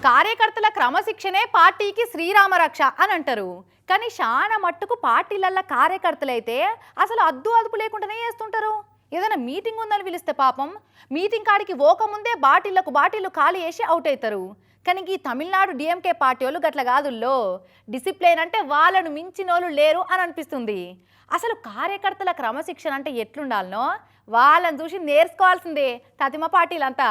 కార్యకర్తల క్రమశిక్షణే పార్టీకి శ్రీరామ రక్ష అని అంటారు. కానీ చాలా మట్టుకు పార్టీలల్ల కార్యకర్తలైతే అసలు అద్దు అదుపు లేకుండానే చేస్తుంటారు. ఏదైనా మీటింగ్ ఉందని పిలిస్తే పాపం మీటింగ్ కాడికి పోకముందే బాటిళ్లు ఖాళీ చేసి అవుట్ అవుతారు. కానీ ఈ తమిళనాడు డిఎంకే పార్టీ వాళ్ళు గట్ల కాదుల్లో. డిసిప్లిన్ అంటే వాళ్ళను మించినోళ్ళు లేరు అని అనిపిస్తుంది. అసలు కార్యకర్తల క్రమశిక్షణ అంటే ఎట్లుండాలనో వాళ్ళని చూసి నేర్చుకోవాల్సిందే తతిమ పార్టీలంతా.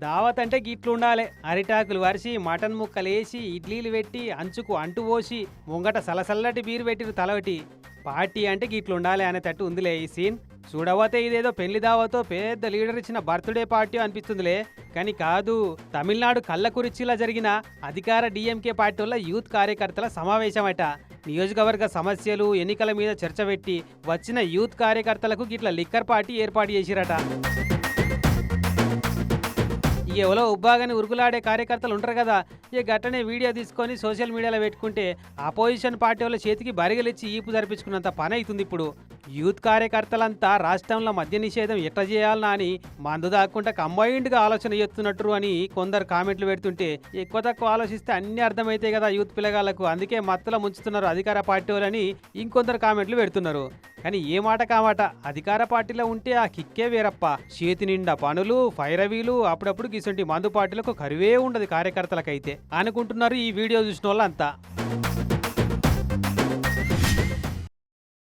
దావత్ అంటే గిట్లుండాలి. అరిటాకులు వరిసి మటన్ ముక్కలు వేసి ఇడ్లీలు పెట్టి అంచుకు అంటు పోసి ముంగట సలసల్లటి బీరు పెట్టిరు తలవటి. పార్టీ అంటే గిట్లుండాలి అనేటట్టు ఉందిలే ఈ సీన్. చూడబోతే ఇదేదో పెళ్లి దావతో పెద్ద లీడర్ ఇచ్చిన బర్త్డే పార్టీ అనిపిస్తుందిలే. కానీ కాదు, తమిళనాడు కళ్ళకురిచిలా జరిగిన అధికార డిఎంకే పార్టీ వల్ల యూత్ కార్యకర్తల సమావేశమట. నియోజకవర్గ సమస్యలు ఎన్నికల మీద చర్చ పెట్టి వచ్చిన యూత్ కార్యకర్తలకు గిట్ల లిక్కర్ పార్టీ ఏర్పాటు చేసిరట. ఎవరో ఉబ్బాగాని ఉరుగులాడే కార్యకర్తలు ఉంటారు కదా, ఇక గట్టనే వీడియో తీసుకొని సోషల్ మీడియాలో పెట్టుకుంటే అపోజిషన్ పార్టీ వాళ్ళ చేతికి బరిగలిచ్చి ఈపు జరిపించుకున్నంత పని అవుతుంది. ఇప్పుడు యూత్ కార్యకర్తలంతా రాష్ట్రంలో మద్య నిషేధం ఎట్లా చేయాలన్నా అని మందు దాక్కుంటా కంబైన్డ్గా ఆలోచన చేస్తున్నట్టు అని కొందరు కామెంట్లు పెడుతుంటే ఎక్కువ తక్కువ ఆలోచిస్తే అన్ని అర్థమైతాయి కదా యూత్ పిల్లగాళ్లకు. అందుకే మత్తులో ముంచుతున్నారు అధికార పార్టీ వాళ్ళని ఇంకొందరు కామెంట్లు పెడుతున్నారు. కానీ ఏ మాట కామాట అధికార పార్టీలో ఉంటే ఆ కిక్కే వేరప్ప. చేతి నిండా పనులు, ఫైరవీలు, అప్పుడప్పుడు గిసంటి మందు పార్టీలకు కరువే ఉండదు కార్యకర్తలకైతే అనుకుంటున్నారు ఈ వీడియో చూసిన వాళ్ళంతా.